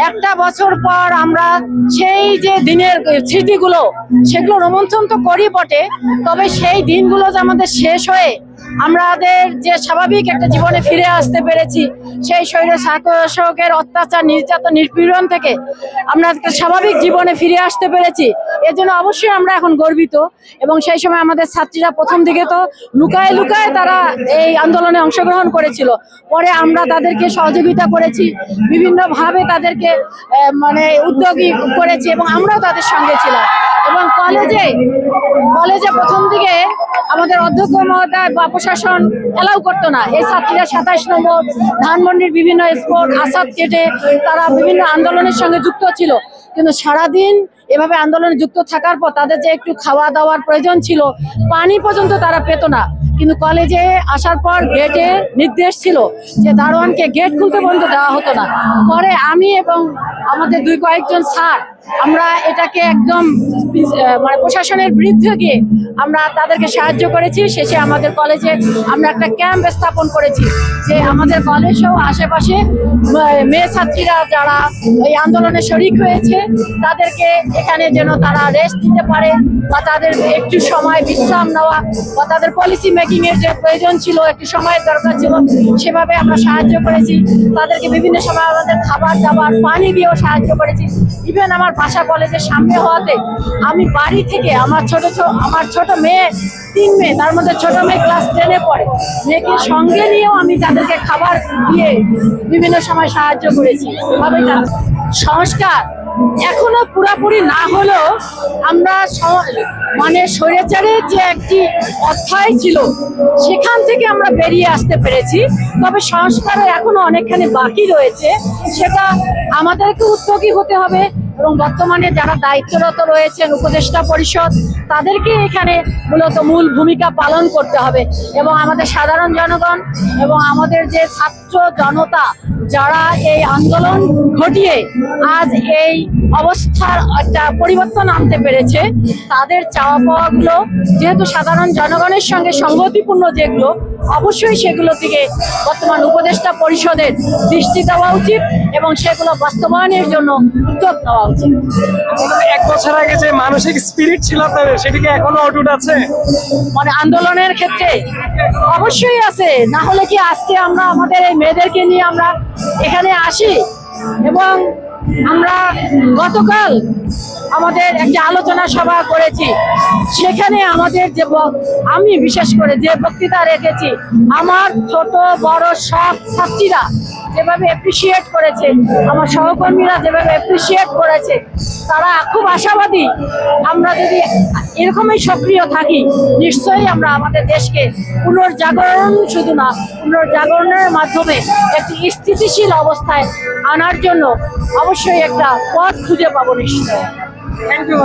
একটা বছর পর আমরা সেই যে দিনের স্মৃতিগুলো সেগুলো রোমন্থন তো করি বটে, তবে সেই দিনগুলো যে আমাদের শেষ হয়ে আমাদের যে স্বাভাবিক একটা জীবনে ফিরে আসতে পেরেছি, সেই শরীরে শাসকের অত্যাচার নির্যাতন নিপীড়ন থেকে আমরা স্বাভাবিক জীবনে ফিরে আসতে পেরেছি, এর জন্য অবশ্যই আমরা এখন গর্বিত। এবং সেই সময় আমাদের ছাত্রীরা প্রথম দিকে তো লুকায় লুকায় তারা এই আন্দোলনে অংশগ্রহণ করেছিল, পরে আমরা তাদেরকে সহযোগিতা করেছি, বিভিন্নভাবে তাদেরকে মানে উদ্যোগী করেছি এবং আমরাও তাদের সঙ্গে ছিলাম। এবং কলেজে প্রথম দিকে আমাদের অধ্যক্ষ মহোদয় বা প্রশাসন এলাও করতো না। এই ছাত্রীরা 27 নম্বর ধানমন্ডির বিভিন্ন স্পোর্ট আসাদ কেটে তারা বিভিন্ন আন্দোলনের সঙ্গে যুক্ত ছিল, কিন্তু সারাদিন এভাবে আন্দোলনে যুক্ত থাকার পর তাদের যে একটু খাওয়া দাওয়ার প্রয়োজন ছিল, পানি পর্যন্ত তারা পেত না। কিন্তু কলেজে আসার পর গেটে নির্দেশ ছিল যে দারোয়ানকে গেট খুলতে পর্যন্ত দেওয়া হতো না। পরে আমি এবং আমাদের কয়েকজন স্যার আমরা এটাকে একদম মানে প্রশাসনের বিরুদ্ধে গিয়ে আমরা তাদেরকে সাহায্য করেছি। শেষে আমাদের কলেজে আমরা একটা ক্যাম্প স্থাপন করেছি যে আমাদের কলেজেও আশেপাশে মেয়ে ছাত্রীরা যারা এই আন্দোলনে শরিক হয়েছে তাদেরকে এখানে যেন তারা রেস্ট নিতে পারে বা তাদের একটু সময় বিশ্রাম নেওয়া বা তাদের পলিসি মেকিং এর যে প্রয়োজন ছিল, একটু সময়ের দরকার ছিল, সেভাবে আমরা সাহায্য করেছি। তাদেরকে বিভিন্ন সময় আমাদের খাবার দাবার পানি দিয়েও সাহায্য করেছি। ইভেন আমার ভাষা কলেজের সামনে হওয়াতে আমি বাড়ি থেকে আমার ছোট মেয়ে 3 মেয়ে, তার মধ্যে ছোট মেয়ে ক্লাস 10-এ পড়ে, মেয়েকে সঙ্গে নিয়েও আমি তাদেরকে খাবার দিয়ে বিভিন্ন সময় সাহায্য করেছি। এভাবে সংস্কার এখনো পুরোপুরি না হলেও আমরা মানে স্বৈরাচারের যে একটি অধ্যায় ছিল সেখান থেকে আমরা বেরিয়ে আসতে পেরেছি, তবে সংস্কারও এখনো অনেকখানি বাকি রয়েছে। সেটা আমাদেরকে উদ্যোগী হতে হবে এবং বর্তমানে যারা দায়িত্বরত রয়েছেন উপদেষ্টা পরিষদ তাদেরকে এখানে মূলত মূল ভূমিকা পালন করতে হবে এবং আমাদের সাধারণ জনগণ এবং আমাদের যে ছাত্র জনতা যারা এই আন্দোলন ঘটিয়ে আজ এই অবস্থার একটা পরিবর্তন আনতে পেরেছে, তাদের চাওয়া পাওয়াগুলো যেহেতু সাধারণ জনগণের সঙ্গে সংগতিপূর্ণ যেগুলো, অবশ্যই সেগুলো থেকে বর্তমান উপদেষ্টা পরিষদের দৃষ্টি দেওয়া উচিত এবং সেগুলো বাস্তবায়নের জন্য উদ্যোগ নেওয়া উচিত। 1 বছর আগে যে মানসিক স্পিরিট ছিল আপনাদের, সেটা কি এখনো অটুট আছে? মানে আন্দোলনের ক্ষেত্রে অবশ্যই আছে, না হলে কি আজকে আমরা আমাদের এই মেয়েদেরকে নিয়ে আমরা এখানে আসি? এবং আমরা গতকাল আমাদের একটা আলোচনা সভা করেছি, সেখানে আমাদের যে আমি বিশেষ করে যে বক্তৃতা রেখেছি, আমার ছোট বড় সব ছাত্রীরা যেভাবে অ্যাপ্রিসিয়েট করেছে, আমার সহকর্মীরা যেভাবে অ্যাপ্রিসিয়েট করেছে, তারা খুব আশাবাদী আমরা যদি এরকমই সক্রিয় থাকি নিশ্চয়ই আমরা আমাদের দেশকে পুনর্জাগরণ শুধু না, পুনর্জাগরণের মাধ্যমে একটি স্থিতিশীল অবস্থায় আনার জন্য অবশ্যই একটা পথ খুঁজে পাবো নিশ্চয়। Thank you.